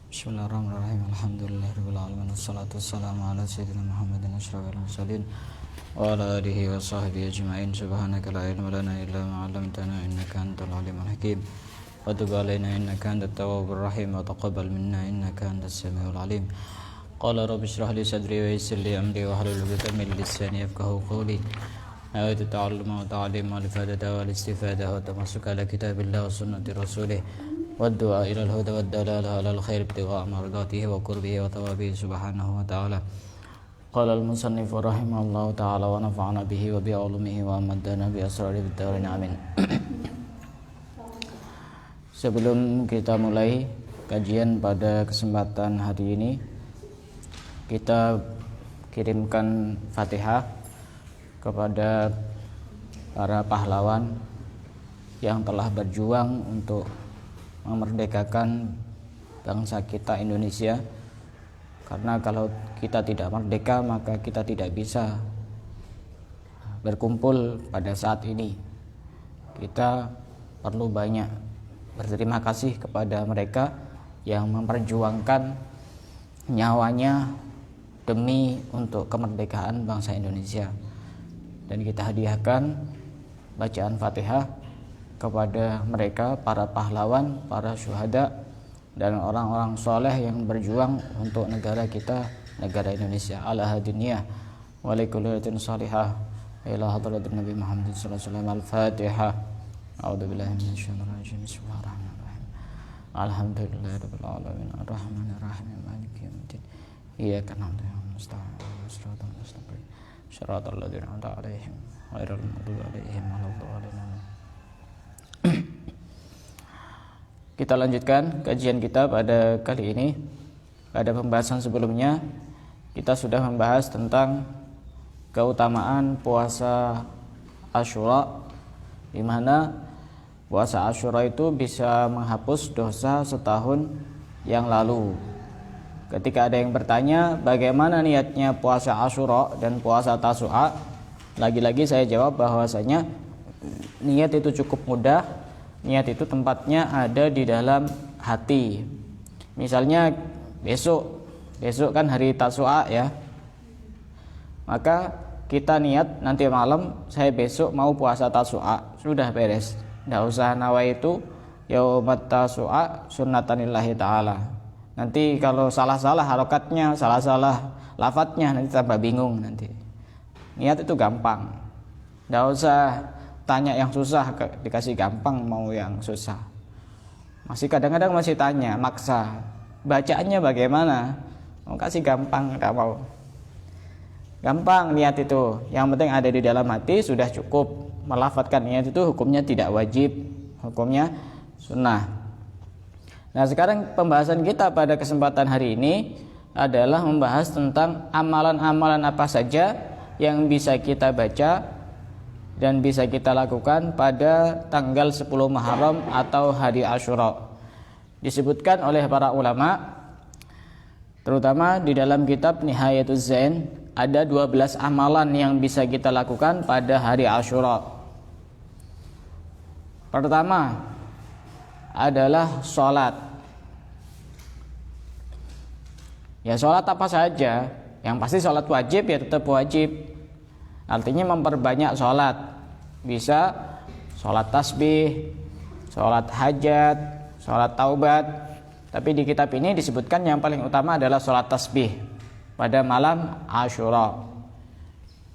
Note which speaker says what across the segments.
Speaker 1: Bismillahirrahmanirrahim. Alhamdulillahirabbil alamin wassalatu wassalamu ala sayyidina Muhammadin asyrafil mursalin wa ala alihi wa sahbihi ajma'in. Subhanaka la ilma lana illa ma 'allamtana innaka antal alimul hakim. Wa tub 'alaina innaka antat tawwabur rahim wa taqabbal minna innaka antas samiul alim. Qala rabbi shrah li sadri wa yassir li amri wa hlul 'uqdatam min lisani yafqahu qawli. Nawaitu ta'alluma wa ta'lima wal ifadata wal istifadata wa tamassuka ala kitabillah wa sunnati rasulih والدعاء إلى الهدى والدلالة على الخير ابتغاء مرضاته وقربه وثوابه سبحانه وتعالى. قال المصنف رحمه الله تعالى ونفعنا به وبعلومه وأمدنا بأسراره في الدارين آمين. Sebelum kita mulai kajian pada kesempatan hari ini, kita kirimkan Fatihah kepada para pahlawan yang telah berjuang untuk memerdekakan bangsa kita Indonesia, karena kalau kita tidak merdeka maka kita tidak bisa berkumpul pada saat ini. Kita perlu banyak berterima kasih kepada mereka yang memperjuangkan nyawanya demi untuk kemerdekaan bangsa Indonesia, dan kita hadiahkan bacaan Fatihah kepada mereka, para pahlawan, para syuhada, dan orang-orang soleh yang berjuang untuk negara kita, negara Indonesia. Ala hadiniyah wa likulliyatin salihah ila hadratin Nabi Muhammad sallallahu alaihi wasallam. Al-Fatihah. A'udzubillahi minasyaitonir rajim. Bismillahirrahmanirrahim. Alhamdulillahirabbil alamin arrahmanir rahim maliki yaumiddin. Iyyaka na'budu wa iyyaka nasta'in. Shiratal mustaqim. Shiratal ladzina an'amta 'alaihim ghairil maghdubi 'alaihim waladdallin. Kita lanjutkan kajian kita pada kali ini. Pada pembahasan sebelumnya kita sudah membahas tentang keutamaan puasa Asyura, di mana puasa Asyura itu bisa menghapus dosa setahun yang lalu. Ketika ada yang bertanya bagaimana niatnya puasa Asyura dan puasa Tasu'a, lagi-lagi saya jawab bahwasanya niat itu cukup mudah. Niat itu tempatnya ada di dalam hati. Misalnya besok kan hari Tasu'a ya, maka kita niat nanti malam saya besok mau puasa Tasu'a, sudah beres. Tidak usah nawaitu yaumat Tasu'a sunnatanillahi ta'ala. Nanti kalau salah-salah harokatnya, salah-salah lafadznya, nanti tambah bingung nanti. Niat itu gampang, tidak usah tanya yang susah, dikasih gampang mau yang susah. Masih kadang-kadang masih tanya, maksa. Bacaannya bagaimana? Mau kasih gampang, enggak mau. Gampang niat itu, yang penting ada di dalam hati sudah cukup. Melafadzkan niat itu hukumnya tidak wajib, hukumnya sunnah. Nah, sekarang pembahasan kita pada kesempatan hari ini adalah membahas tentang amalan-amalan apa saja yang bisa kita baca dan bisa kita lakukan pada tanggal 10 Muharram atau hari Asyura. Disebutkan oleh para ulama, terutama di dalam kitab Nihayatuz Zain, ada 12 amalan yang bisa kita lakukan pada hari Asyura. Pertama adalah sholat. Ya, sholat apa saja, yang pasti sholat wajib ya tetap wajib. Artinya memperbanyak sholat. Bisa sholat tasbih, sholat hajat, sholat taubat. Tapi di kitab ini disebutkan yang paling utama adalah sholat tasbih pada malam Asyura.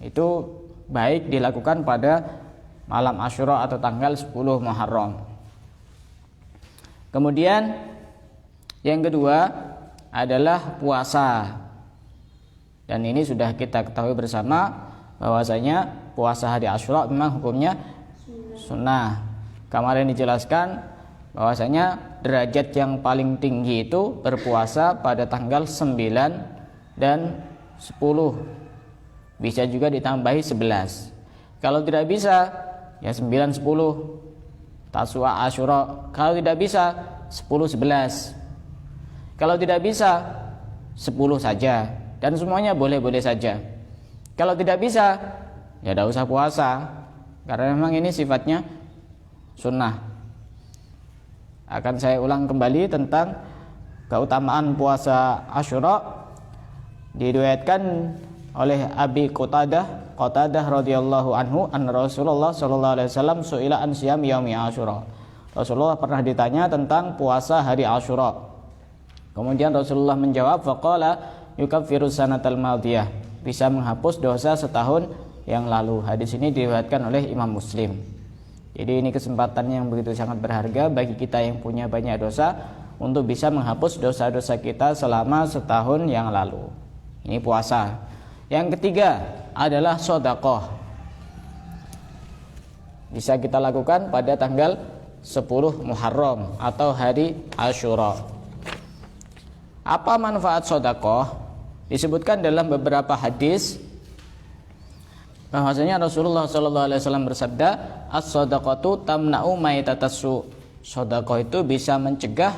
Speaker 1: Itu baik dilakukan pada malam Asyura atau tanggal 10 Muharram. Kemudian yang kedua adalah puasa. Dan ini sudah kita ketahui bersama bahwasanya puasa hari Asyura memang hukumnya sunnah. Kemarin dijelaskan bahwasanya derajat yang paling tinggi itu berpuasa pada tanggal 9 dan 10. Bisa juga ditambahi 11. Kalau tidak bisa ya 9 10 Tasu'a Asyura. Kalau tidak bisa 10 11. Kalau tidak bisa 10 saja, dan semuanya boleh-boleh saja. Kalau tidak bisa, ya tidak usah puasa, karena memang ini sifatnya sunnah. Akan saya ulang kembali tentang keutamaan puasa Asyura diriwayatkan oleh Abi Qatadah radhiyallahu anhu, an Rasulullah sallallahu alaihi wasallam suila an siyam yaumi Asyura. Rasulullah pernah ditanya tentang puasa hari Asyura. Kemudian Rasulullah menjawab, faqala yukaffiru sanatal madiyah, bisa menghapus dosa setahun yang lalu. Hadis ini diriwayatkan oleh Imam Muslim. Jadi ini kesempatan yang begitu sangat berharga bagi kita yang punya banyak dosa untuk bisa menghapus dosa-dosa kita selama setahun yang lalu. Ini puasa. Yang ketiga adalah sedekah. Bisa kita lakukan pada tanggal 10 Muharram atau hari Asyura. Apa manfaat sedekah? Disebutkan dalam beberapa hadis bahwasanya Rasulullah SAW bersabda, as-sadaqatu tamna'u maitatassu. Sedekah itu bisa mencegah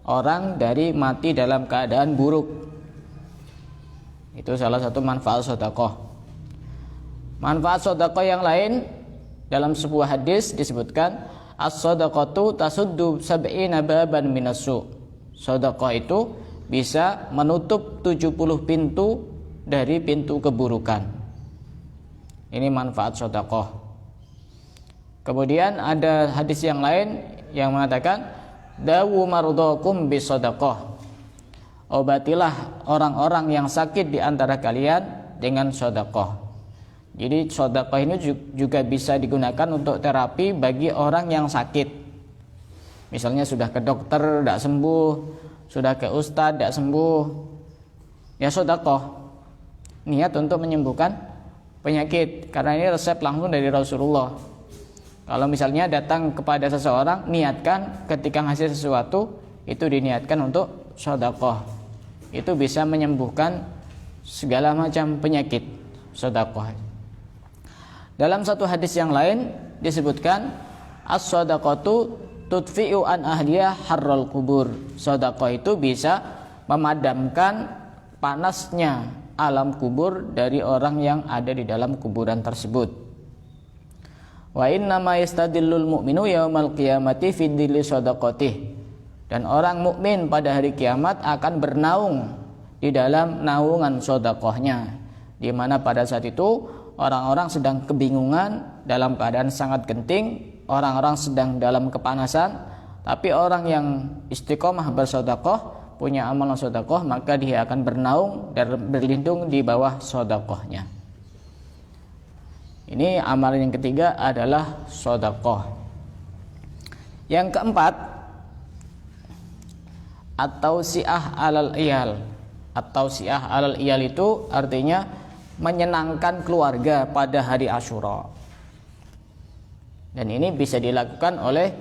Speaker 1: orang dari mati dalam keadaan buruk. Itu salah satu manfaat sedekah. Manfaat sedekah yang lain dalam sebuah hadis disebutkan, as-sadaqatu tasuddu sab'ina baban minassu. Sedekah itu bisa menutup 70 pintu dari pintu keburukan. Ini manfaat sedekah. Kemudian ada hadis yang lain yang mengatakan, dawu mardakum bisedekah. Obatilah orang-orang yang sakit di antara kalian dengan sedekah. Jadi sedekah ini juga bisa digunakan untuk terapi bagi orang yang sakit. Misalnya sudah ke dokter tidak sembuh, sudah ke ustadz tidak sembuh, ya sedekah, niat untuk menyembuhkan penyakit. Karena ini resep langsung dari Rasulullah. Kalau misalnya datang kepada seseorang, niatkan ketika ngasih sesuatu itu diniatkan untuk sedekah. Itu bisa menyembuhkan segala macam penyakit, sedekah. Dalam satu hadis yang lain disebutkan, as-sadaqatu tudfi'u an ahliyah harral kubur. Sedekah itu bisa memadamkan panasnya alam kubur dari orang yang ada di dalam kuburan tersebut. Wa inna ma yastadillul mu'minu yaumal qiyamati fi dhilli sadaqatih. Dan orang mukmin pada hari kiamat akan bernaung di dalam naungan sedekahnya, di mana pada saat itu orang-orang sedang kebingungan dalam keadaan sangat genting, orang-orang sedang dalam kepanasan, tapi orang yang istiqomah bersedekah, punya amalan sedekah, maka dia akan bernaung dan berlindung di bawah sedekahnya. Ini amalan yang ketiga adalah sedekah. Yang keempat, at-tausiah alal iyal. At-tausiah alal iyal itu artinya menyenangkan keluarga pada hari Asyura. Dan ini bisa dilakukan oleh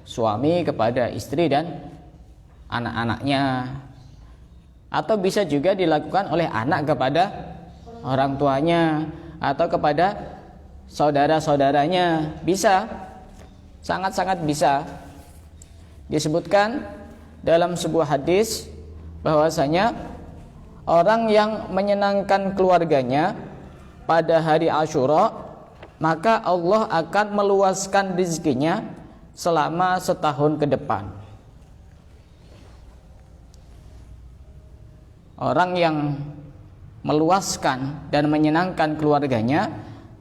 Speaker 1: suami kepada istri dan anak-anaknya, atau bisa juga dilakukan oleh anak kepada orang tuanya atau kepada saudara-saudaranya. Bisa, sangat-sangat bisa. Disebutkan dalam sebuah hadis bahwasanya orang yang menyenangkan keluarganya pada hari Asyura, maka Allah akan meluaskan rezekinya selama setahun ke depan. Orang yang meluaskan dan menyenangkan keluarganya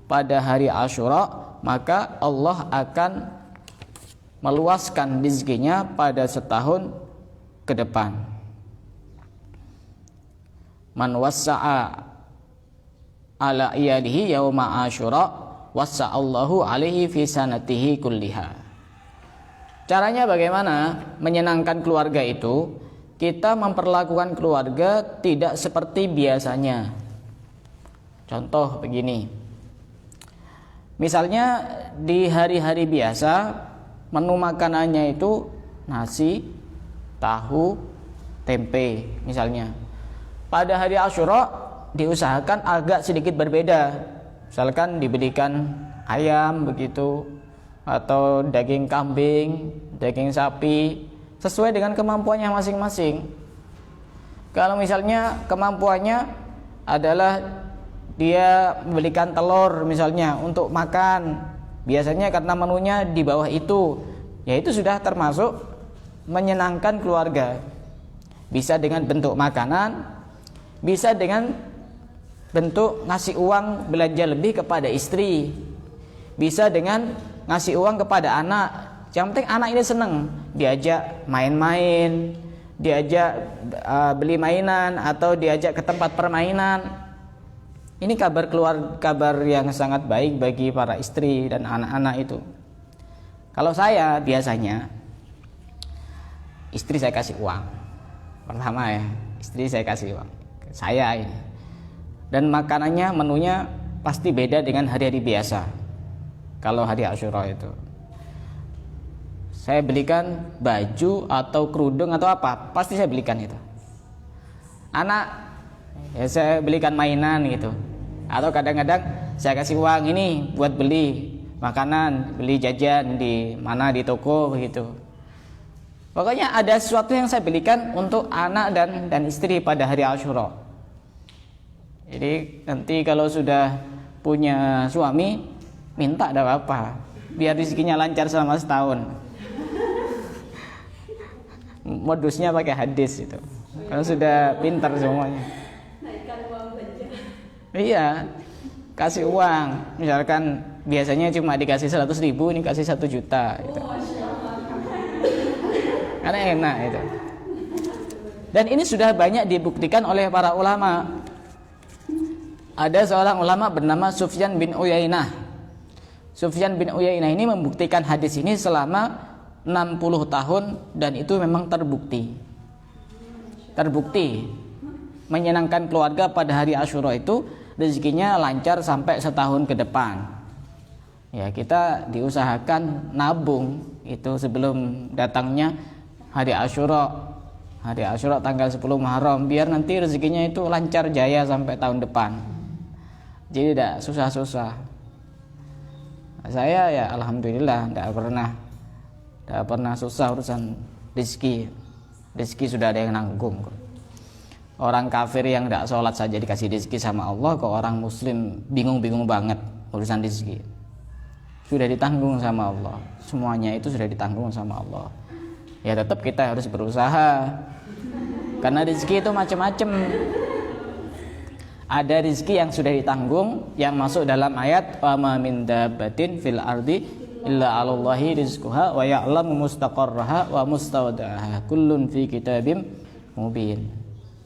Speaker 1: pada hari Asyura, maka Allah akan meluaskan rezekinya pada setahun ke depan. Man wassa'a ala iyalihi yauma Asyura wassa'allahu alaihi fi sanatihi kulliha. Caranya bagaimana menyenangkan keluarga itu? Kita memperlakukan keluarga tidak seperti biasanya. Contoh begini. Misalnya di hari-hari biasa menu makanannya itu nasi, tahu, tempe misalnya. Pada hari Asyura diusahakan agak sedikit berbeda. Misalkan diberikan ayam begitu, atau daging kambing, daging sapi, sesuai dengan kemampuannya masing-masing. Kalau misalnya kemampuannya adalah dia membelikan telur misalnya untuk makan, biasanya karena menunya di bawah itu, ya itu sudah termasuk menyenangkan keluarga. Bisa dengan bentuk makanan, bisa dengan bentuk ngasih uang belanja lebih kepada istri, bisa dengan ngasih uang kepada anak. Yang penting anak ini seneng, diajak main-main, diajak beli mainan, atau diajak ke tempat permainan. Ini kabar yang sangat baik bagi para istri dan anak-anak itu. Kalau saya biasanya istri saya kasih uang. Pertama ya, istri saya kasih uang. Saya ini. Dan makanannya, menunya pasti beda dengan hari-hari biasa. Kalau hari Asyura itu, saya belikan baju atau kerudung atau apa, pasti saya belikan itu. Anak, ya saya belikan mainan gitu. Atau kadang-kadang saya kasih uang ini buat beli makanan, beli jajan di mana, di toko begitu. Pokoknya ada sesuatu yang saya belikan untuk anak dan istri pada hari Asyura. Jadi nanti kalau sudah punya suami, minta ada apa, biar rezekinya lancar selama setahun. Modusnya pakai hadis itu. Kalau sudah pintar semuanya. Iya, kasih uang. Misalkan biasanya cuma dikasih 100.000, ini kasih 1 juta gitu. Karena enak itu. Dan ini sudah banyak dibuktikan oleh para ulama. Ada seorang ulama bernama Sufyan bin Uyainah. Sufyan bin Uyainah ini membuktikan hadis ini selama 60 tahun, dan itu memang terbukti menyenangkan keluarga pada hari Asyura itu rezekinya lancar sampai setahun ke depan. Ya, kita diusahakan nabung itu sebelum datangnya hari Asyura. Hari Asyura tanggal 10 Muharram, biar nanti rezekinya itu lancar jaya sampai tahun depan. Jadi tidak susah-susah. Saya ya alhamdulillah tidak pernah susah urusan rezeki. Rezeki sudah ada yang nanggung. Orang kafir yang tidak sholat saja dikasih rezeki sama Allah, kok orang muslim bingung-bingung banget urusan rezeki. Sudah ditanggung sama Allah. Semuanya itu sudah ditanggung sama Allah. Ya tetap kita harus berusaha. Karena rezeki itu macam-macam. Ada rezeki yang sudah ditanggung, yang masuk dalam ayat wa ma min dabbatin fil ardi illa 'alallahi rizquha wa ya'lamu mustaqarraha wa mustawda'aha kullun fi kitabim mubin.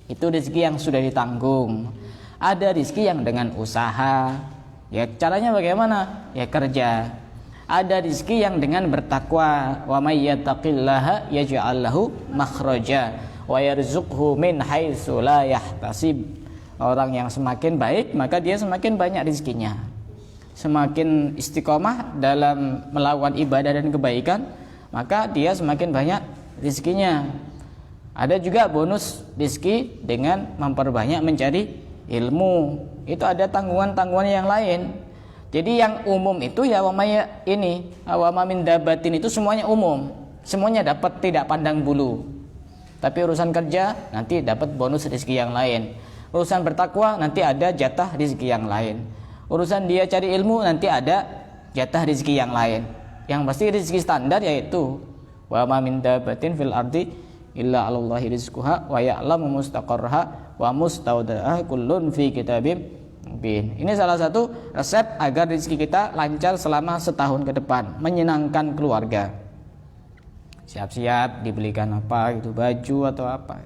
Speaker 1: Itu rezeki yang sudah ditanggung. Ada rezeki yang dengan usaha. Ya caranya bagaimana? Ya kerja. Ada rezeki yang dengan bertakwa. Wa may yattaqillaha yaj'al lahu makhraja wa yarzuqhu min haitsu la yahtasib. Orang yang semakin baik, maka dia semakin banyak rezekinya. Semakin istiqomah dalam melakukan ibadah dan kebaikan, maka dia semakin banyak rezekinya. Ada juga bonus rezeki dengan memperbanyak mencari ilmu. Itu ada tanggungan-tanggungan yang lain. Jadi yang umum itu ya wa min dabbatin itu semuanya umum. Semuanya dapat, tidak pandang bulu. Tapi urusan kerja nanti dapat bonus rezeki yang lain. Urusan bertakwa nanti ada jatah rezeki yang lain. Urusan dia cari ilmu nanti ada jatah rezeki yang lain. Yang pasti rezeki standar yaitu wa ma min dabbatin fil ardi illa 'alallahi rizquha wa ya'lamu mustaqarraha wa mustawda'aha kullun fi kitabim mubin. Ini salah satu resep agar rezeki kita lancar selama setahun ke depan, menyenangkan keluarga. Siap-siap dibelikan apa gitu, baju atau apa.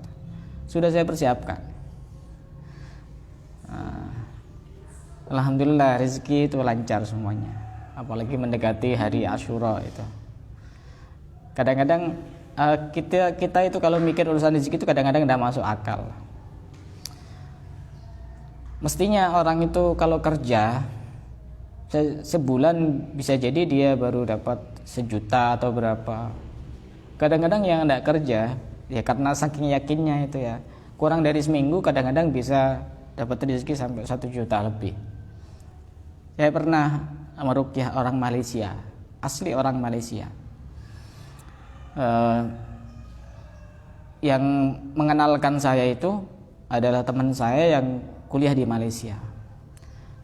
Speaker 1: Sudah saya persiapkan. Alhamdulillah rezeki itu lancar semuanya. Apalagi mendekati hari Asyura itu. Kadang-kadang kita itu kalau mikir urusan rezeki itu kadang-kadang tidak masuk akal. Mestinya orang itu kalau kerja sebulan bisa jadi dia baru dapat 1 juta atau berapa. Kadang-kadang yang tidak kerja ya karena saking yakinnya itu ya, kurang dari seminggu kadang-kadang bisa dapat rezeki sampai 1 juta lebih. Saya pernah meruqyah orang Malaysia, asli orang Malaysia. Yang mengenalkan saya itu adalah teman saya yang kuliah di Malaysia.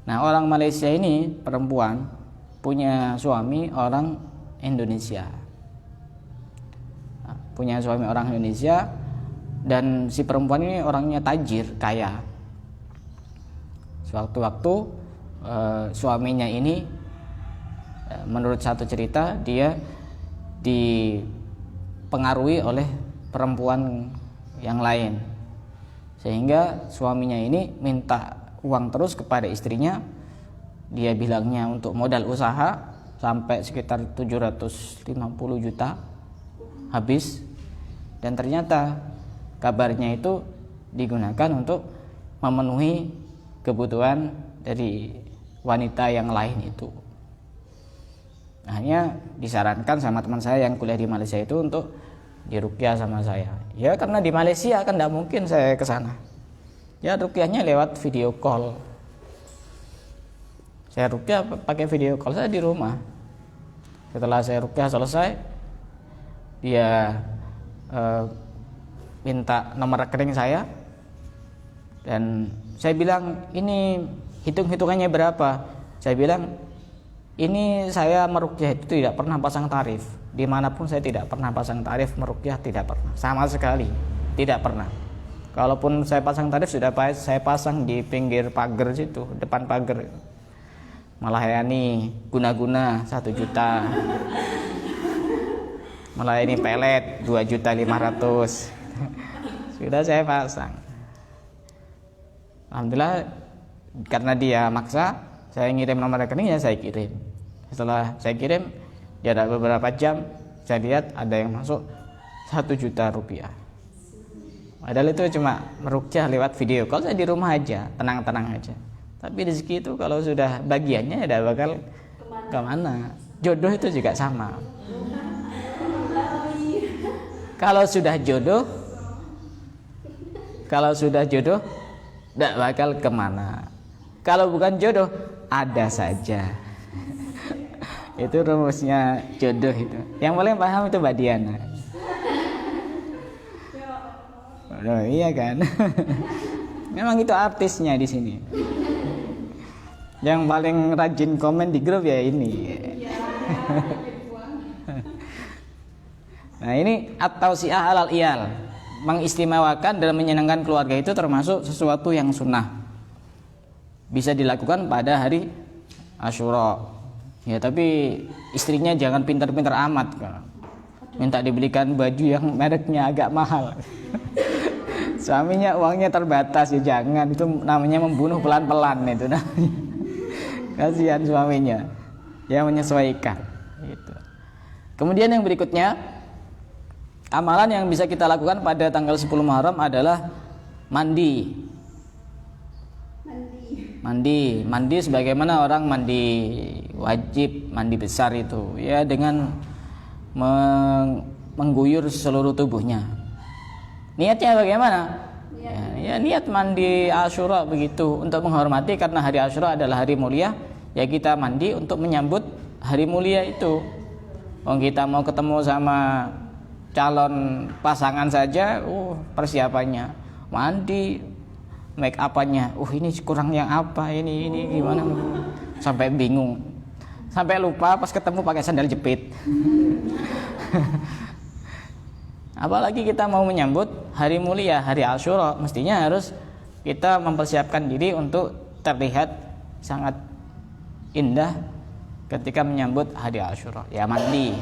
Speaker 1: Nah, orang Malaysia ini perempuan, punya suami orang Indonesia. Punya suami orang Indonesia, dan si perempuan ini orangnya tajir, kaya. Sewaktu-waktu suaminya ini, menurut satu cerita, dia dipengaruhi oleh perempuan yang lain, sehingga suaminya ini minta uang terus kepada istrinya. Dia bilangnya untuk modal usaha sampai sekitar 750 juta habis, dan ternyata kabarnya itu digunakan untuk memenuhi kebutuhan dari wanita yang lain itu. Hanya disarankan sama teman saya yang kuliah di Malaysia itu untuk diruqyah sama saya. Ya karena di Malaysia kan tidak mungkin saya ke sana. Ya ruqyahnya lewat video call. Saya ruqyah pakai video call, saya di rumah. Setelah saya ruqyah selesai, dia minta nomor rekening saya, dan saya bilang, ini hitung-hitungannya berapa? Saya bilang, ini saya meruqyah itu tidak pernah pasang tarif. Dimanapun saya tidak pernah pasang tarif meruqyah, tidak pernah, sama sekali tidak pernah. Kalaupun saya pasang tarif sudah saya pasang di pinggir pagar situ, depan pagar. Melayani guna-guna 1 juta, melayani pelet 2.500.000, sudah saya pasang. Alhamdulillah, karena dia maksa, saya ngirim nomor rekeningnya, saya kirim. Setelah saya kirim, ya ada beberapa jam, saya lihat ada yang masuk 1 juta rupiah. Padahal itu cuma meruqyah lewat video call, saya di rumah aja, tenang-tenang aja. Tapi rezeki itu kalau sudah bagiannya ya bakal kemana. Jodoh itu juga sama. Kalau sudah jodoh tidak bakal kemana. Kalau bukan jodoh, ada saja. Itu rumusnya jodoh itu. Yang paling paham itu Mbak Diana. Oh, iya kan? Memang itu artisnya di sini. Yang paling rajin komen di grup ya ini. Nah ini at-tausiah alal iyal, mengistimewakan dan menyenangkan keluarga itu termasuk sesuatu yang sunnah. Bisa dilakukan pada hari Asyura. Ya tapi istrinya jangan pintar-pintar amat, minta dibelikan baju yang mereknya agak mahal. Suaminya uangnya terbatas, ya jangan, itu namanya membunuh pelan-pelan itu namanya. Kasihan suaminya, ya menyesuaikan gitu. Kemudian yang berikutnya, amalan yang bisa kita lakukan pada tanggal 10 Muharram adalah mandi. Mandi sebagaimana orang mandi wajib, mandi besar itu, ya dengan mengguyur seluruh tubuhnya. Niatnya bagaimana? Ya niat mandi Asyura begitu, untuk menghormati karena hari Asyura adalah hari mulia, ya kita mandi untuk menyambut hari mulia itu. Kita mau ketemu sama calon pasangan saja, persiapannya mandi, make up-nya, ini kurang yang apa, ini gimana, sampai bingung, sampai lupa pas ketemu pakai sandal jepit. Apalagi kita mau menyambut hari mulia, hari Asyura, mestinya harus kita mempersiapkan diri untuk terlihat sangat indah ketika menyambut hari Asyura, ya mandi.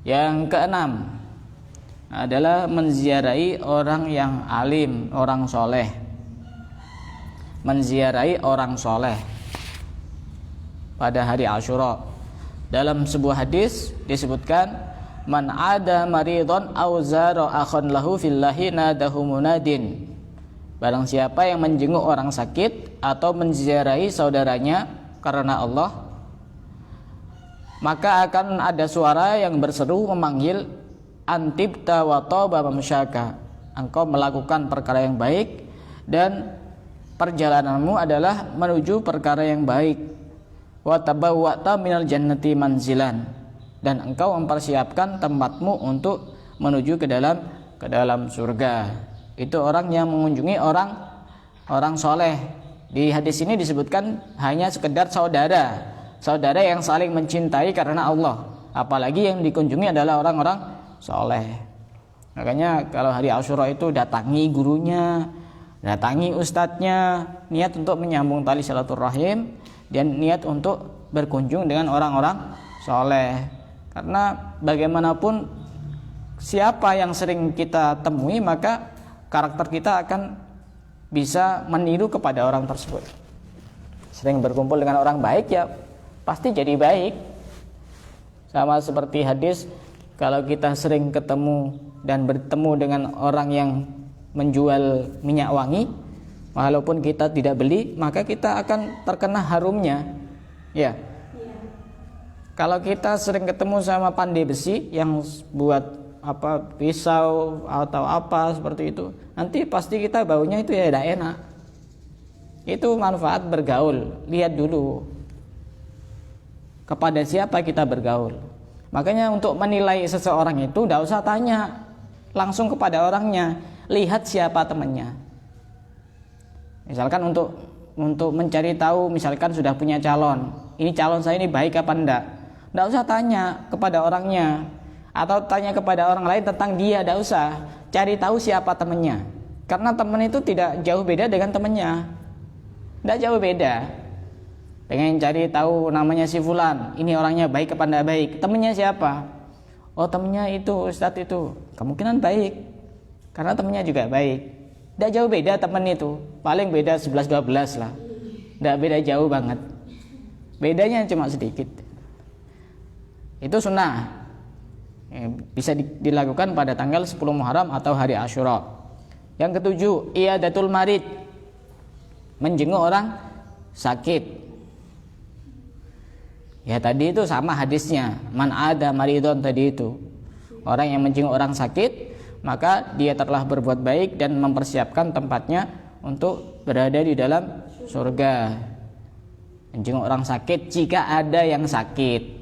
Speaker 1: Yang keenam adalah menziarahi orang yang alim, orang soleh. Menziarahi orang soleh pada hari Asyura. Dalam sebuah hadis disebutkan, man ada maridon au zara akhon lahu fillahi nadahu munadin. Barang siapa yang menjenguk orang sakit atau menziarahi saudaranya karena Allah, maka akan ada suara yang berseru memanggil, antibta wa taba mamsyaka, engkau melakukan perkara yang baik dan perjalananmu adalah menuju perkara yang baik. Wa tabawwa'ta minal jannati manzilan, dan engkau mempersiapkan tempatmu untuk menuju ke dalam surga. Itu orang yang mengunjungi orang soleh. Di hadis ini disebutkan hanya sekedar saudara yang saling mencintai karena Allah. Apalagi yang dikunjungi adalah orang-orang soleh. Makanya kalau hari Asyura itu datangi gurunya, datangi ustadznya, niat untuk menyambung tali silaturahim dan niat untuk berkunjung dengan orang-orang soleh. Karena bagaimanapun siapa yang sering kita temui, maka karakter kita akan bisa meniru kepada orang tersebut. Sering berkumpul dengan orang baik, ya pasti jadi baik. Sama seperti hadis, kalau kita sering ketemu dan bertemu dengan orang yang menjual minyak wangi, walaupun kita tidak beli, maka kita akan terkena harumnya. Ya. Kalau kita sering ketemu sama pandai besi yang buat pisau atau apa seperti itu, nanti pasti kita baunya itu ya tidak enak. Itu manfaat bergaul. Lihat dulu kepada siapa kita bergaul. Makanya untuk menilai seseorang itu tidak usah tanya, langsung kepada orangnya. Lihat siapa temannya. Misalkan untuk mencari tahu, misalkan sudah punya calon, ini calon saya ini baik apa enggak, tidak usah tanya kepada orangnya atau tanya kepada orang lain tentang dia, tidak usah. Cari tahu siapa temannya, karena teman itu tidak jauh beda dengan temannya, tidak jauh beda. Pengen cari tahu namanya si fulan, ini orangnya baik apa enggak baik, temannya siapa? Oh, temannya itu ustadz itu, kemungkinan baik karena temannya juga baik. Tidak jauh beda teman itu, paling beda 11-12 lah, tidak beda jauh banget, bedanya cuma sedikit. Itu sunnah, bisa dilakukan pada tanggal 10 Muharram atau hari Asyura. Yang ketujuh, i'adatul marid, menjenguk orang sakit. Ya tadi itu sama hadisnya, man ada maridon tadi itu. Orang yang menjenguk orang sakit, maka dia telah berbuat baik dan mempersiapkan tempatnya untuk berada di dalam surga. Menjenguk orang sakit jika ada yang sakit.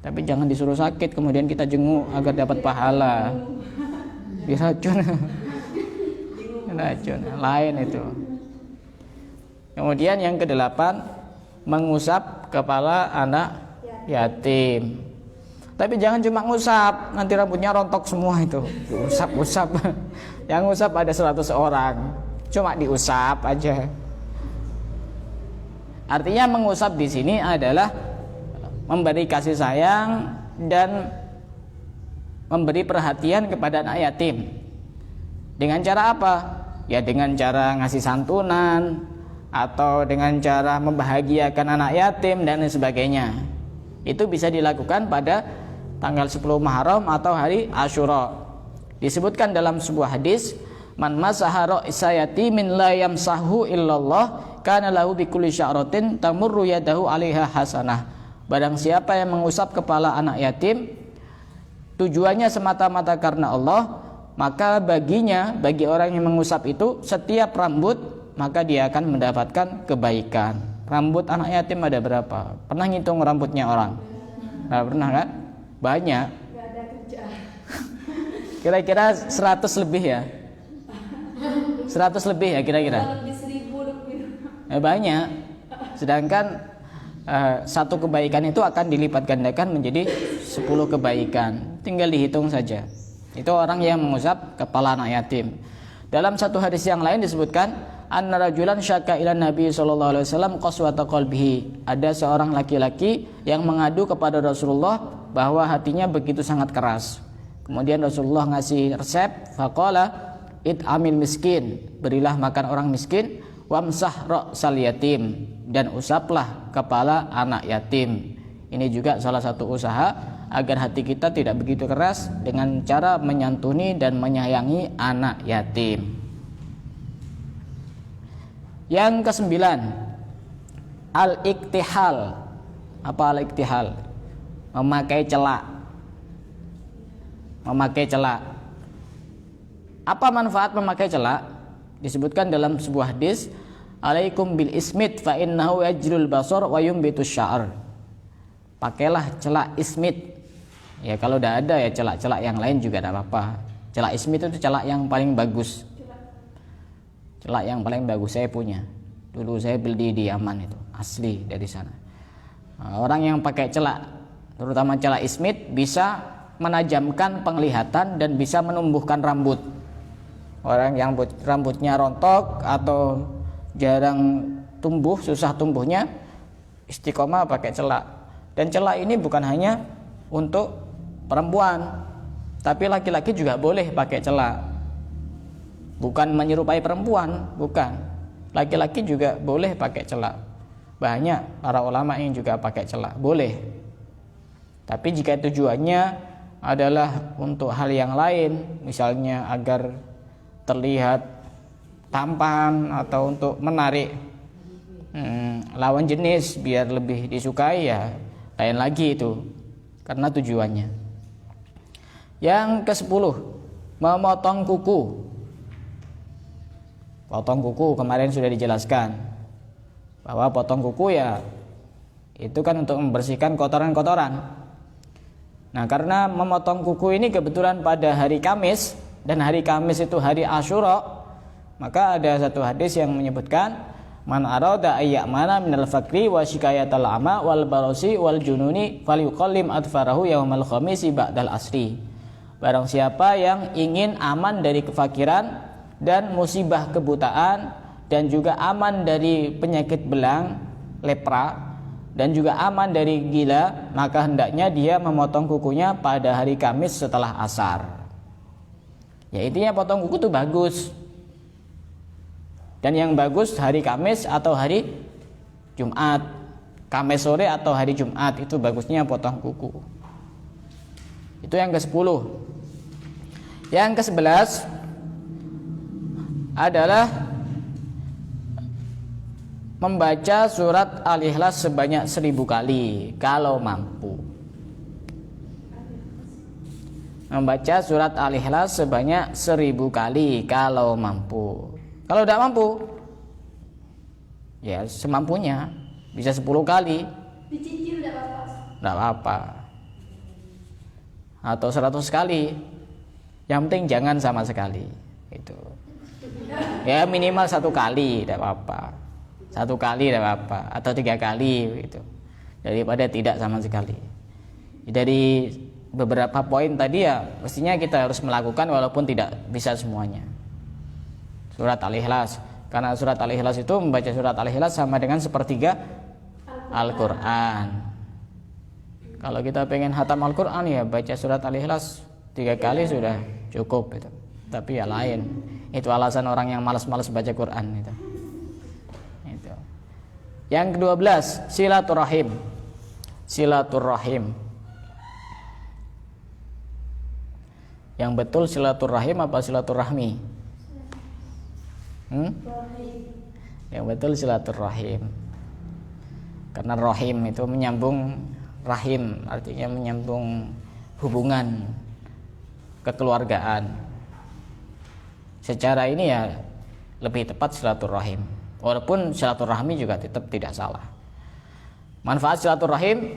Speaker 1: Tapi jangan disuruh sakit kemudian kita jenguk agar dapat pahala. Diracun. Racun lain itu. Kemudian yang kedelapan, mengusap kepala anak yatim. Tapi jangan cuma ngusap, nanti rambutnya rontok semua itu. Usap-usap. Yang ngusap ada 100 orang, cuma diusap aja. Artinya mengusap di sini adalah memberi kasih sayang dan memberi perhatian kepada anak yatim. Dengan cara apa? Ya dengan cara ngasih santunan, atau dengan cara membahagiakan anak yatim dan lain sebagainya. Itu bisa dilakukan pada tanggal 10 Muharram atau hari Asyura. Disebutkan dalam sebuah hadis, man masaha ra'sa yatimin la yamsahu illallah kana lahu bikulli sya'ratin tamurru yadahu 'alaiha hasanah. Barang siapa yang mengusap kepala anak yatim tujuannya semata-mata karena Allah, maka bagi orang yang mengusap itu setiap rambut maka dia akan mendapatkan kebaikan. Rambut anak yatim ada berapa? Pernah ngitung rambutnya orang? Nah, pernah kan? Banyak.
Speaker 2: Gak ada kerja.
Speaker 1: Kira-kira 100 lebih ya? 100 lebih ya kira-kira?
Speaker 2: Lebih 1000 lebih.
Speaker 1: Banyak. Sedangkan satu kebaikan itu akan dilipat gandakan menjadi 10 kebaikan. Tinggal dihitung saja. Itu orang yang mengusap kepala anak yatim. Dalam satu hadis yang lain disebutkan, anna rajulan syaka ila Nabi sallallahu alaihi wasallam qaswata qalbihi. Ada seorang laki-laki yang mengadu kepada Rasulullah bahwa hatinya begitu sangat keras. Kemudian Rasulullah ngasih resep, faqala it'amil miskin, berilah makan orang miskin, wamsah ra'sal yatim, dan usaplah kepala anak yatim. Ini juga salah satu usaha agar hati kita tidak begitu keras dengan cara menyantuni dan menyayangi anak yatim. Yang kesembilan, al-iktihal. Apa al-iktihal? Memakai celak. Memakai celak. Apa manfaat memakai celak? Disebutkan dalam sebuah hadis, alaikum bil ismit fa innahu yajrul basar wa yumbitus sya'r. Pakailah celak ismit. Ya kalau tidak ada ya celak-celak yang lain juga tidak apa-apa. Celak ismit itu celak yang paling bagus. Celak yang paling bagus saya punya. Dulu saya beli di Yaman itu, asli dari sana. Orang yang pakai celak, terutama celak ismit, bisa menajamkan penglihatan dan bisa menumbuhkan rambut. Orang yang rambutnya rontok atau jarang tumbuh, susah tumbuhnya, istiqomah pakai celak. Dan celak ini bukan hanya untuk perempuan, tapi laki-laki juga boleh pakai celak. Bukan menyerupai perempuan, bukan. Laki-laki juga boleh pakai celak. Banyak para ulama yang juga pakai celak, boleh. Tapi jika tujuannya adalah untuk hal yang lain, misalnya agar terlihat tampan atau untuk menarik lawan jenis biar lebih disukai, ya lain lagi itu, karena tujuannya. Yang ke-10, memotong kuku. Potong kuku kemarin sudah dijelaskan bahwa potong kuku ya itu kan untuk membersihkan kotoran-kotoran. Nah, karena memotong kuku ini kebetulan pada hari Kamis, dan hari Kamis itu hari Asyura, maka ada satu hadis yang menyebutkan man arada ayyamana minal fakri wa syikayatal ama wal barosi wal jununi falyuqallim adfarahu yaumal khamisi ba'dal asri. Barang siapa yang ingin aman dari kefakiran dan musibah kebutaan dan juga aman dari penyakit belang, lepra, dan juga aman dari gila, maka hendaknya dia memotong kukunya pada hari Kamis setelah asar. Ya, intinya potong kuku itu bagus. Dan yang bagus hari Kamis atau hari Jumat. Kamis sore atau hari Jumat itu bagusnya potong kuku. Itu yang ke-10. Yang ke-11 adalah membaca surat Al-Ikhlas sebanyak 1000 kali kalau mampu. Membaca surat Al-Ikhlas sebanyak 1000 kali kalau mampu. Kalau tidak mampu, ya semampunya, bisa 10 kali.
Speaker 2: Dicicil tidak apa-apa.
Speaker 1: Tidak apa-apa. Atau 100 kali. Yang penting jangan sama sekali. Itu. Ya minimal 1 kali, tidak apa-apa. 1 kali tidak apa-apa. Atau 3 kali, gitu. Daripada tidak sama sekali. Dari beberapa poin tadi ya mestinya kita harus melakukan walaupun tidak bisa semuanya. Surat Al-Ikhlas, karena surat Al-Ikhlas itu membaca surat Al-Ikhlas sama dengan sepertiga Al-Quran. Kalau kita pengen hatam Al-Quran ya baca surat Al-Ikhlas 3 kali sudah cukup itu. Tapi ya lain, itu alasan orang yang malas-malas baca Quran itu. Yang ke-12, silaturahim. Silaturahim. Yang betul silaturahim apa silaturahmi? Yang betul silaturahim. Karena rahim itu menyambung, rahim artinya menyambung hubungan kekeluargaan. Secara ini ya lebih tepat silaturahim. Walaupun silaturahmi juga tetap tidak salah. Manfaat silaturahim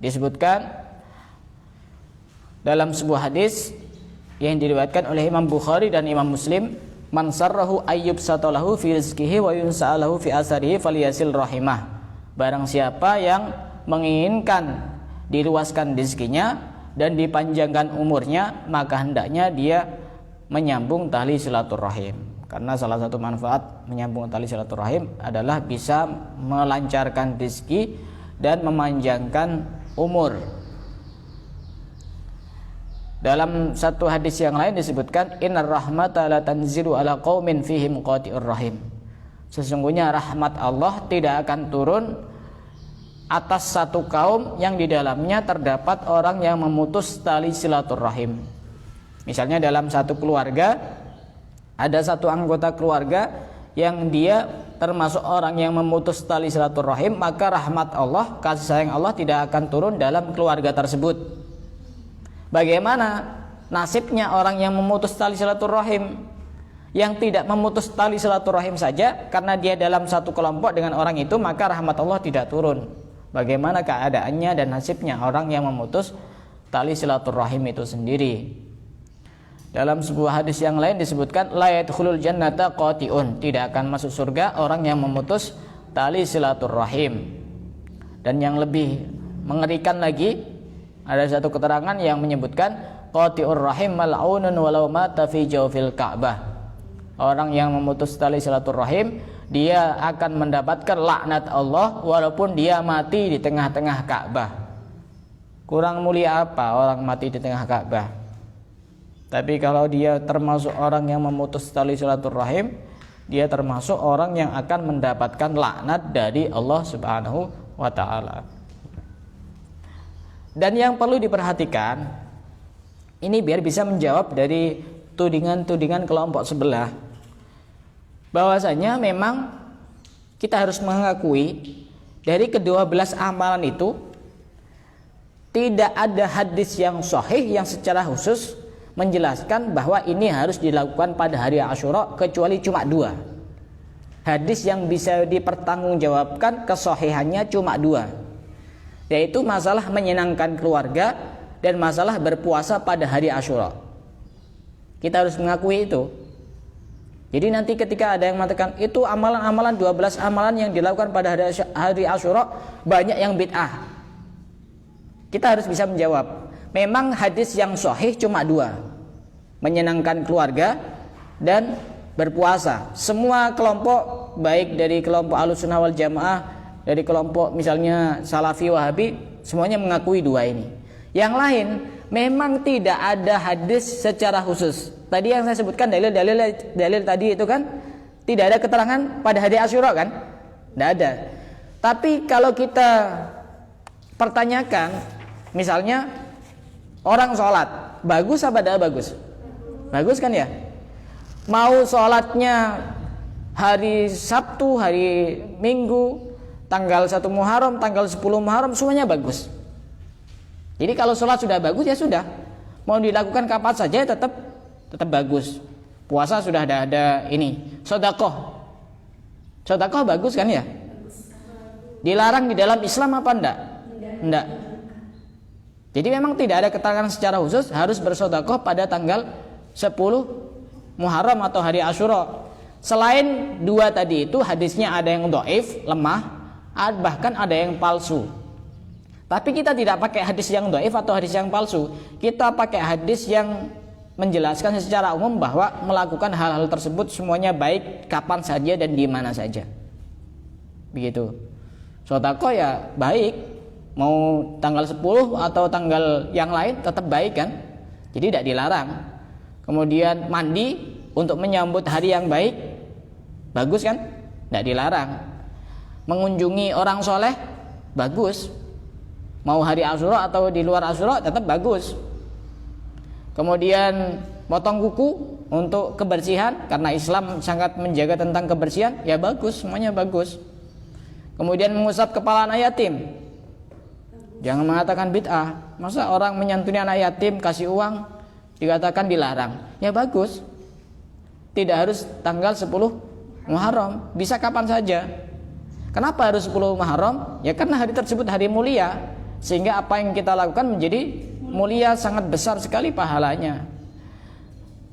Speaker 1: disebutkan dalam sebuah hadis yang diriwayatkan oleh Imam Bukhari dan Imam Muslim, man sarrahu ayyub satalahu fi rizqihi wa yunsa'alahu fi asarihi falyasil rahimah. Barang siapa yang menginginkan diluaskan rezekinya dan dipanjangkan umurnya, maka hendaknya dia menyambung tali silaturahim. Karena salah satu manfaat menyambung tali silaturahim adalah bisa melancarkan rezeki dan memanjangkan umur. Dalam satu hadis yang lain disebutkan innar rahmata la tanzilu ala qaumin fihim qati'ur rahim. Sesungguhnya rahmat Allah tidak akan turun atas satu kaum yang di dalamnya terdapat orang yang memutus tali silaturahim. Misalnya dalam satu keluarga ada satu anggota keluarga yang dia termasuk orang yang memutus tali silaturahim, maka rahmat Allah, kasih sayang Allah tidak akan turun dalam keluarga tersebut. Bagaimana nasibnya orang yang memutus tali silaturahim? Yang tidak memutus tali silaturahim saja, karena dia dalam satu kelompok dengan orang itu, maka rahmat Allah tidak turun. Bagaimana keadaannya dan nasibnya orang yang memutus tali silaturahim itu sendiri? Dalam sebuah hadis yang lain disebutkan la yadkhulul jannata qati'un, tidak akan masuk surga orang yang memutus tali silaturahim. Dan yang lebih mengerikan lagi Ada satu keterangan yang menyebutkan qati'ur rahim mal'unun walau mata fi jawfil Ka'bah. Orang yang memutus tali silaturahim, dia akan mendapatkan laknat Allah walaupun dia mati di tengah-tengah Ka'bah. Kurang mulia apa orang mati di tengah Ka'bah? Tapi kalau dia termasuk orang yang memutus tali silaturahim, dia termasuk orang yang akan mendapatkan laknat dari Allah Subhanahu wa taala. Dan yang perlu diperhatikan, ini biar bisa menjawab dari tudingan-tudingan kelompok sebelah, bahwasanya memang kita harus mengakui dari ke-12 amalan itu tidak ada hadis yang sahih yang secara khusus menjelaskan bahwa ini harus dilakukan pada hari Asyura, kecuali cuma 2 hadis yang bisa dipertanggungjawabkan kesahihannya, cuma 2, yaitu masalah menyenangkan keluarga dan masalah berpuasa pada hari Asyura. Kita harus mengakui itu. Jadi nanti ketika ada yang mengatakan itu amalan-amalan 12 amalan yang dilakukan pada hari Asyura banyak yang bid'ah, kita harus bisa menjawab, memang hadis yang sahih cuma 2, menyenangkan keluarga dan berpuasa. Semua kelompok, baik dari kelompok Ahlussunnah wal Jamaah, dari kelompok misalnya Salafi Wahabi, semuanya mengakui 2 ini. Yang lain memang tidak ada hadis secara khusus. Tadi yang saya sebutkan dalil tadi itu kan tidak ada keterangan pada hari Asyura kan? Tidak ada. Tapi kalau kita pertanyakan, misalnya orang sholat bagus apa tidak bagus? Bagus kan ya? Mau sholatnya hari Sabtu, hari Minggu, tanggal 1 Muharram, tanggal 10 Muharram, semuanya bagus. Jadi kalau sholat sudah bagus ya sudah, mau dilakukan kapan saja tetap bagus. Puasa sudah ada ini. Sedekah bagus kan ya? Dilarang di dalam Islam apa enggak? Enggak. Jadi memang tidak ada keterangan secara khusus harus bersedekah pada tanggal 10 Muharram atau hari Asyura. Selain 2 tadi itu hadisnya ada yang dhaif, lemah, bahkan ada yang palsu. Tapi kita tidak pakai hadis yang dhaif atau hadis yang palsu. Kita pakai hadis yang menjelaskan secara umum bahwa melakukan hal-hal tersebut semuanya baik kapan saja dan di mana saja. Begitu. Sedekah ya baik, mau tanggal 10 atau tanggal yang lain tetap baik kan? Jadi tidak dilarang. Kemudian mandi untuk menyambut hari yang baik, bagus kan? Tidak dilarang. Mengunjungi orang soleh, bagus. Mau hari Asyura atau di luar Asyura tetap bagus. Kemudian potong kuku untuk kebersihan, karena Islam sangat menjaga tentang kebersihan, ya bagus, semuanya bagus. Kemudian mengusap kepala anak yatim, jangan mengatakan bid'ah. Masa orang menyantuni anak yatim kasih uang dikatakan dilarang? Ya bagus. Tidak harus tanggal 10 Muharram, bisa kapan saja. Kenapa harus 10 Muharram? Ya karena hari tersebut hari mulia, sehingga apa yang kita lakukan menjadi mulia, sangat besar sekali pahalanya.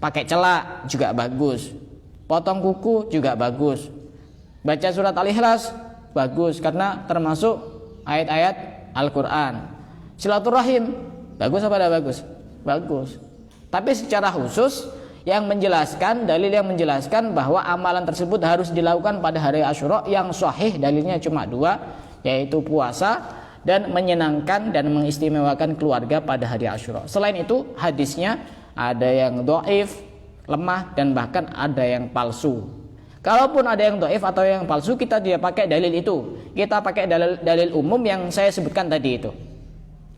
Speaker 1: Pakai celak juga bagus, potong kuku juga bagus, baca surat Al-Ikhlas bagus karena termasuk ayat-ayat Al-Quran. Silaturahim bagus apa tidak bagus? Bagus. Tapi secara khusus yang menjelaskan, dalil yang menjelaskan bahwa amalan tersebut harus dilakukan pada hari Asyura, yang sahih dalilnya cuma 2, yaitu puasa dan menyenangkan dan mengistimewakan keluarga pada hari Asyura. Selain itu hadisnya ada yang dhaif, lemah, dan bahkan ada yang palsu. Kalaupun ada yang dhaif atau yang palsu, kita tidak pakai dalil itu. Kita pakai dalil umum yang saya sebutkan tadi itu.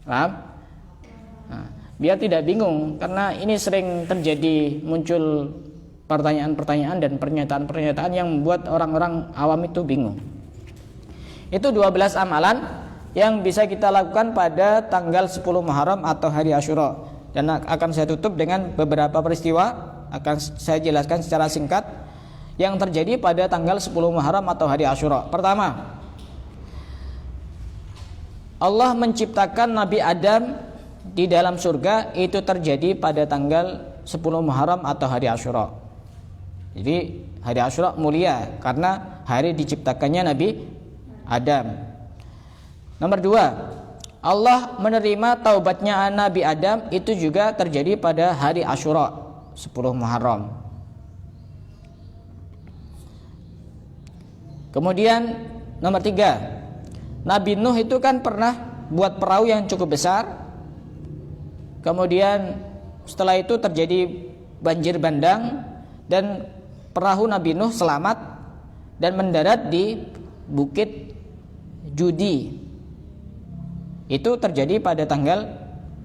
Speaker 1: Paham? Nah, biar tidak bingung, karena ini sering terjadi muncul pertanyaan-pertanyaan dan pernyataan-pernyataan yang membuat orang-orang awam itu bingung. Itu 12 amalan yang bisa kita lakukan pada tanggal 10 Muharram atau hari Asyura. Dan akan saya tutup dengan beberapa peristiwa, akan saya jelaskan secara singkat yang terjadi pada tanggal 10 Muharram atau hari Asyura. Pertama, Allah menciptakan Nabi Adam di dalam surga, itu terjadi pada tanggal 10 Muharram atau hari Asyura. Jadi hari Asyura mulia karena hari diciptakannya Nabi Adam. Nomor 2, Allah menerima taubatnya Nabi Adam itu juga terjadi pada hari Asyura 10 Muharram. Kemudian nomor 3, Nabi Nuh itu kan pernah buat perahu yang cukup besar. Kemudian setelah itu terjadi banjir bandang dan perahu Nabi Nuh selamat dan mendarat di Bukit Judi. Itu terjadi pada tanggal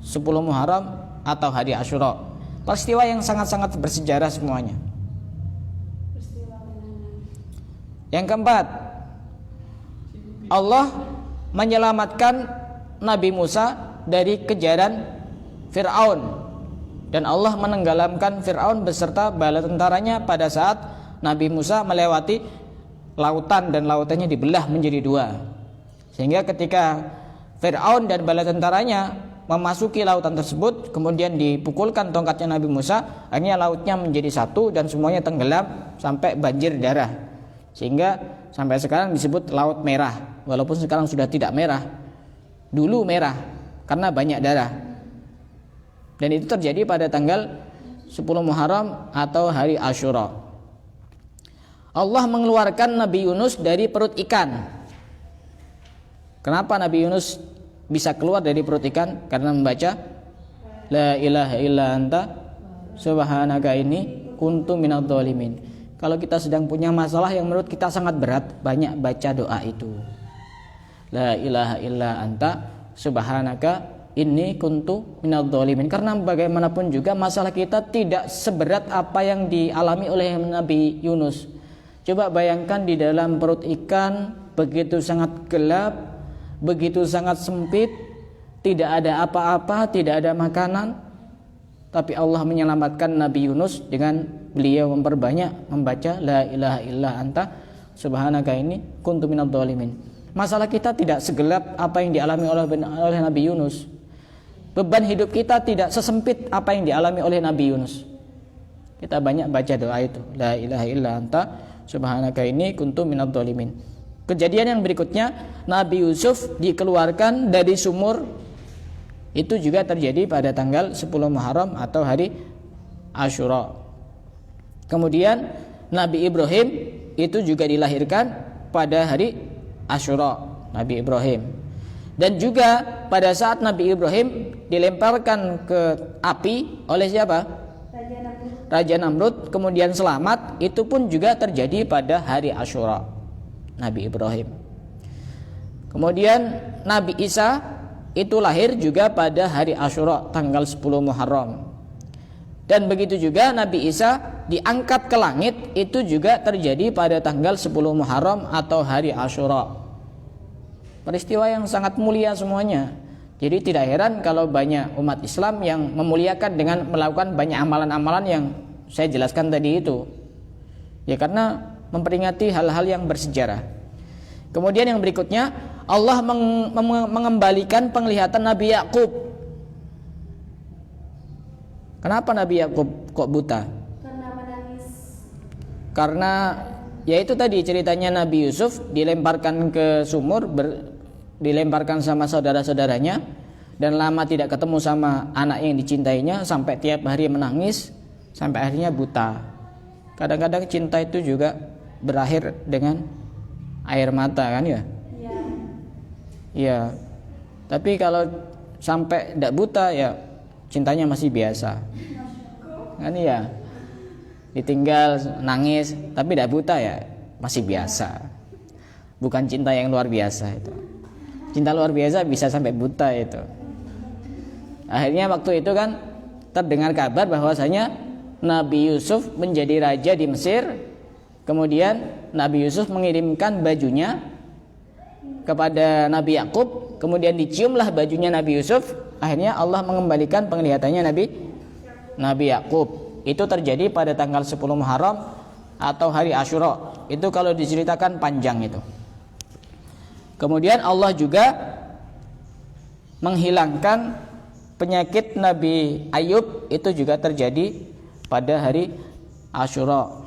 Speaker 1: 10 Muharram atau hari Asyura. Peristiwa yang sangat-sangat bersejarah semuanya. Yang keempat, Allah menyelamatkan Nabi Musa dari kejaran Fir'aun, dan Allah menenggelamkan Fir'aun beserta bala tentaranya pada saat Nabi Musa melewati lautan dan lautannya dibelah menjadi 2. Sehingga ketika Fir'aun dan bala tentaranya memasuki lautan tersebut, kemudian dipukulkan tongkatnya Nabi Musa, akhirnya lautnya menjadi 1 dan semuanya tenggelam sampai banjir darah. Sehingga sampai sekarang disebut Laut Merah, walaupun sekarang sudah tidak merah. Dulu merah karena banyak darah. Dan itu terjadi pada tanggal 10 Muharram atau hari Asyura. Allah mengeluarkan Nabi Yunus dari perut ikan. Kenapa Nabi Yunus bisa keluar dari perut ikan? Karena membaca La ilaha illa anta subhanaka inni kuntu minadz dzalimin. Kalau kita sedang punya masalah yang menurut kita sangat berat, banyak baca doa itu. La ilaha illa anta subhanaka inni kuntu minadz dzalimin. Karena bagaimanapun juga masalah kita tidak seberat apa yang dialami oleh Nabi Yunus. Coba bayangkan di dalam perut ikan begitu sangat gelap, begitu sangat sempit, tidak ada apa-apa, tidak ada makanan, tapi Allah menyelamatkan Nabi Yunus dengan beliau memperbanyak membaca La ilaha illa anta subhanaka inni kuntu minadz dzalimin. Masalah kita tidak segelap apa yang dialami oleh Nabi Yunus. Beban hidup kita tidak sesempit apa yang dialami oleh Nabi Yunus. Kita banyak baca doa itu, La ilaha illa anta subhanaka inni kuntu minadz dzalimin. Kejadian yang berikutnya, Nabi Yusuf dikeluarkan dari sumur. Itu juga terjadi pada tanggal 10 Muharram atau hari Asyura. Kemudian Nabi Ibrahim itu juga dilahirkan pada hari Asyura, Nabi Ibrahim. Dan juga pada saat Nabi Ibrahim dilemparkan ke api oleh siapa? Raja Namrud, kemudian selamat, itu pun juga terjadi pada hari Asyura, Nabi Ibrahim. Kemudian Nabi Isa itu lahir juga pada hari Asyura tanggal 10 Muharram. Dan begitu juga Nabi Isa diangkat ke langit itu juga terjadi pada tanggal 10 Muharram atau hari Asyura. Peristiwa yang sangat mulia semuanya. Jadi tidak heran kalau banyak umat Islam yang memuliakan dengan melakukan banyak amalan-amalan yang saya jelaskan tadi itu. Ya karena memperingati hal-hal yang bersejarah. Kemudian yang berikutnya, Allah mengembalikan penglihatan Nabi Yakub. Kenapa Nabi Yakub kok buta?
Speaker 2: Karena menangis.
Speaker 1: Karena ya itu tadi ceritanya Nabi Yusuf dilemparkan ke sumur, dilemparkan sama saudara-saudaranya, dan lama tidak ketemu sama anak yang dicintainya sampai tiap hari menangis sampai akhirnya buta. Kadang-kadang cinta itu juga berakhir dengan air mata kan ya?
Speaker 2: Iya.
Speaker 1: Iya. Tapi kalau sampai tidak buta ya cintanya masih biasa. Kan ya? Ditinggal nangis tapi tidak buta ya masih biasa. Bukan cinta yang luar biasa itu. Cinta luar biasa bisa sampai buta itu. Akhirnya waktu itu kan terdengar kabar bahwasanya Nabi Yusuf menjadi raja di Mesir. Kemudian Nabi Yusuf mengirimkan bajunya kepada Nabi Yakub, kemudian diciumlah bajunya Nabi Yusuf. Akhirnya Allah mengembalikan penglihatannya Nabi Yakub. Itu terjadi pada tanggal 10 Muharram atau hari Asyura. Itu kalau diceritakan panjang itu. Kemudian Allah juga menghilangkan penyakit Nabi Ayub, itu juga terjadi pada hari Asyura.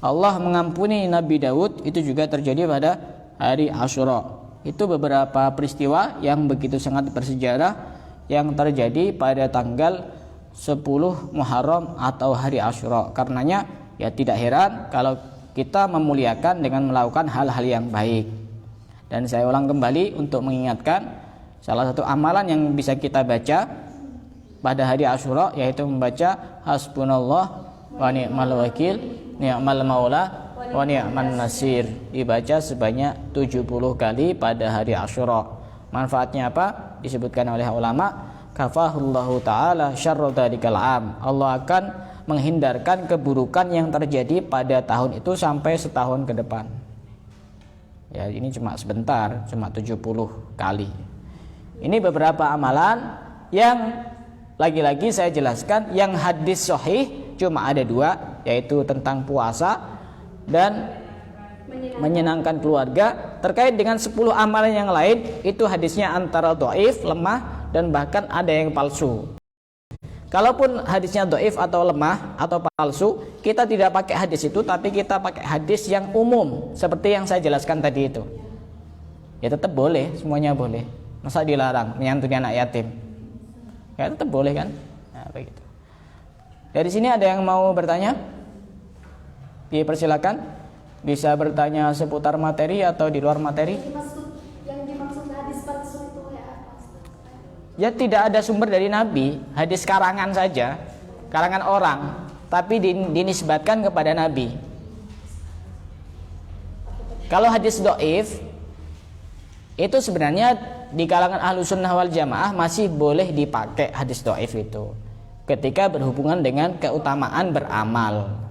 Speaker 1: Allah mengampuni Nabi Daud, itu juga terjadi pada hari Asyura. itu beberapa peristiwa yang begitu sangat bersejarah yang terjadi pada tanggal 10 Muharram atau hari Asyura. Karenanya ya tidak heran kalau kita memuliakan dengan melakukan hal-hal yang baik. Dan saya ulang kembali untuk mengingatkan, salah satu amalan yang bisa kita baca pada hari Asyura yaitu membaca hasbunallah wa ni'mal wakil, ni'mal maula wa ni'man nasir, dibaca sebanyak 70 kali pada hari Asyura. Manfaatnya apa? Disebutkan oleh ulama, kafahullahu ta'ala syarra dzalikal am. Allah akan menghindarkan keburukan yang terjadi pada tahun itu sampai setahun ke depan. Ya, ini cuma sebentar, cuma 70 kali. Ini beberapa amalan yang lagi-lagi saya jelaskan, yang hadis sahih cuma ada 2, yaitu tentang puasa dan menyenangkan keluarga. Terkait dengan 10 amalan yang lain, itu hadisnya antara dhaif, lemah, dan bahkan ada yang palsu. Kalaupun hadisnya dhaif atau lemah atau palsu, kita tidak pakai hadis itu, tapi kita pakai hadis yang umum seperti yang saya jelaskan tadi itu. Ya tetap boleh, semuanya boleh. Masa dilarang menyantuni anak yatim? Ya tetap boleh kan? Nah, begitu. Dari sini ada yang mau bertanya? Dipersilakan. Bisa bertanya seputar materi atau di luar materi.
Speaker 2: Yang dimaksud hadis palsu itu ya apa?
Speaker 1: Ya tidak ada sumber dari Nabi, hadis karangan saja, karangan orang, tapi dinisbatkan kepada Nabi. Kalau hadis dhaif itu sebenarnya di kalangan Ahlussunnah wal Jamaah masih boleh dipakai hadis dhaif itu ketika berhubungan dengan keutamaan beramal.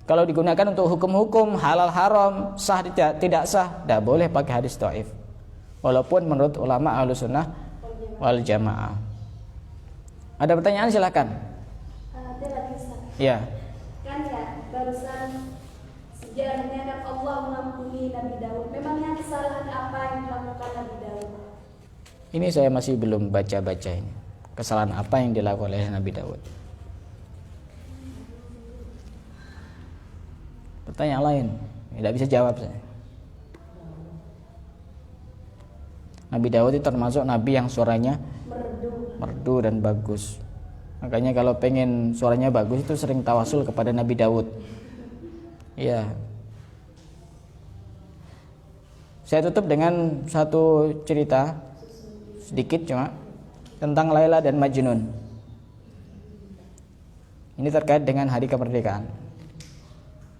Speaker 1: Kalau digunakan untuk hukum-hukum halal haram, sah tidak sah, tidak boleh pakai hadis dhaif. Walaupun menurut ulama Ahlussunnah wal Jamaah. Ada pertanyaan silakan. Ya.
Speaker 2: Kan ya barusan sejarahnya kan Allah mengampuni Nabi Daud. Memangnya kesalahan apa yang dilakukan Nabi Daud?
Speaker 1: Ini saya masih belum baca-baca ini. Kesalahan apa yang dilakukan oleh Nabi Daud? Pertanyaan lain, tidak bisa jawab saya. Nabi Daud itu termasuk nabi yang suaranya merdu dan bagus. Makanya kalau pengen suaranya bagus itu sering tawasul kepada Nabi Daud. Iya. Saya tutup dengan satu cerita sedikit cuma tentang Laila dan Majnun. Ini terkait dengan hari kemerdekaan.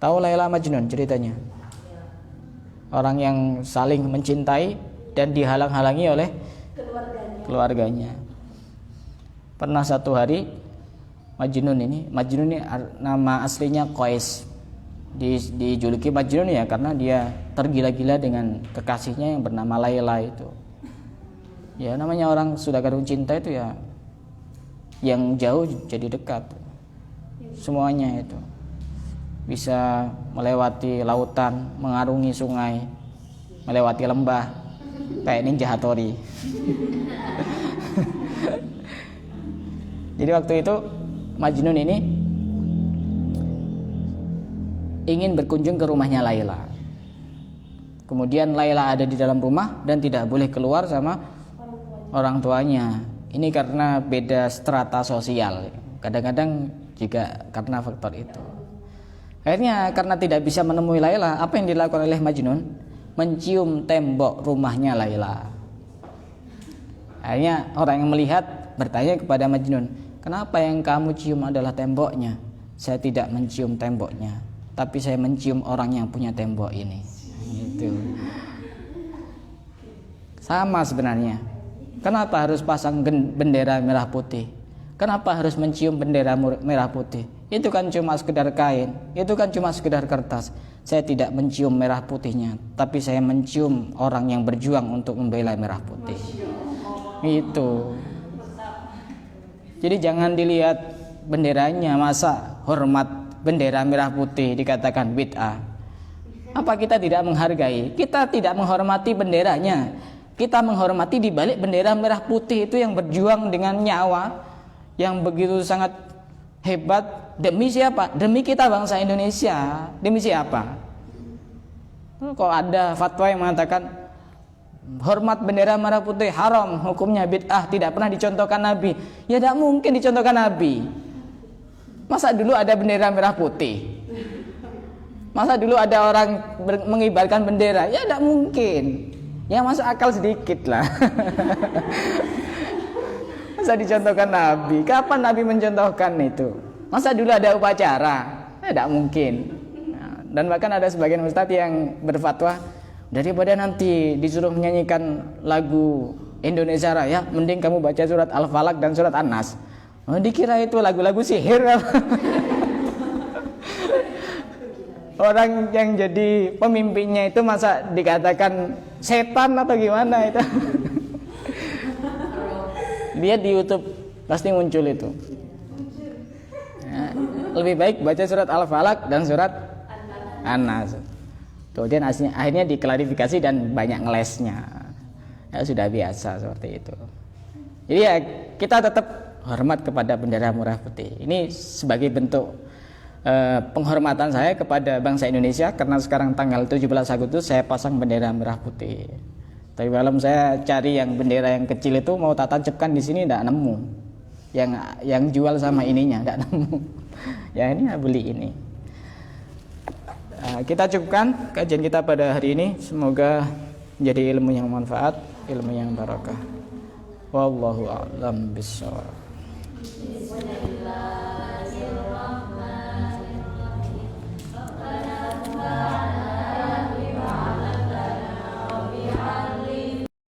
Speaker 1: Tahu Laila Majnun ceritanya? Orang yang saling mencintai dan dihalang-halangi oleh keluarganya. Pernah satu hari Majnun ini nama aslinya Qais, dijuluki Majnun ya karena dia tergila-gila dengan kekasihnya yang bernama Laila itu. Ya namanya orang sudah kadung cinta itu ya, yang jauh jadi dekat. Semuanya itu bisa melewati lautan, mengarungi sungai, melewati lembah. Kayak Ninja Hattori. Jadi waktu itu Majnun ini ingin berkunjung ke rumahnya Laila. Kemudian Laila ada di dalam rumah dan tidak boleh keluar sama orang tuanya. Ini karena beda strata sosial. Kadang-kadang juga karena faktor itu. Akhirnya karena tidak bisa menemui Laila, apa yang dilakukan oleh Majnun? Mencium tembok rumahnya Laila. Akhirnya orang yang melihat bertanya kepada Majnun, kenapa yang kamu cium adalah temboknya? Saya tidak mencium temboknya, tapi saya mencium orang yang punya tembok ini. Gitu. Sama sebenarnya. Kenapa harus pasang bendera merah putih? Kenapa harus mencium bendera merah putih? Itu kan cuma sekedar kain, itu kan cuma sekedar kertas. Saya tidak mencium merah putihnya, tapi saya mencium orang yang berjuang untuk membela merah putih. Itu. Jadi jangan dilihat benderanya, masa hormat bendera merah putih dikatakan bid'ah. Apa kita tidak menghargai? Kita tidak menghormati benderanya. Kita menghormati di balik bendera merah putih itu yang berjuang dengan nyawa yang begitu sangat hebat. Demi siapa? Demi kita bangsa Indonesia. Demi siapa? Kalau ada fatwa yang mengatakan Hormat bendera merah putih haram, hukumnya bid'ah, tidak pernah dicontohkan Nabi. Ya tidak mungkin dicontohkan Nabi. Masa dulu ada bendera merah putih? Masa dulu ada orang mengibarkan bendera? Ya tidak mungkin. Ya masuk akal sedikit lah. Masa dicontohkan Nabi? Kapan Nabi mencontohkan itu? Masa dulu ada upacara? Ya tidak mungkin. Dan bahkan ada sebagian ustadz yang berfatwa, daripada nanti disuruh menyanyikan lagu Indonesia Raya, mending kamu baca surat Al-Falaq dan surat An-Nas. Oh, dikira itu lagu-lagu sihir. Orang yang jadi pemimpinnya itu masa dikatakan setan atau gimana itu? Lihat di YouTube pasti muncul itu. Ya, lebih baik baca surat Al-Falaq dan surat An-Nas. Kemudian akhirnya diklarifikasi dan banyak ngelesnya. Ya sudah biasa seperti itu. Jadi ya kita tetap hormat kepada bendera merah putih. Ini sebagai bentuk penghormatan saya kepada bangsa Indonesia, karena sekarang tanggal 17 Agustus saya pasang bendera merah putih. Tapi malam saya cari yang bendera yang kecil itu mau tak tancapkan di sini tidak nemu. Yang jual sama ininya tidak nemu. Ya ini beli ini. Kita cukupkan kajian kita pada hari ini. Semoga menjadi ilmu yang manfaat, ilmu yang barakah. Wallahu a'lam bishawab.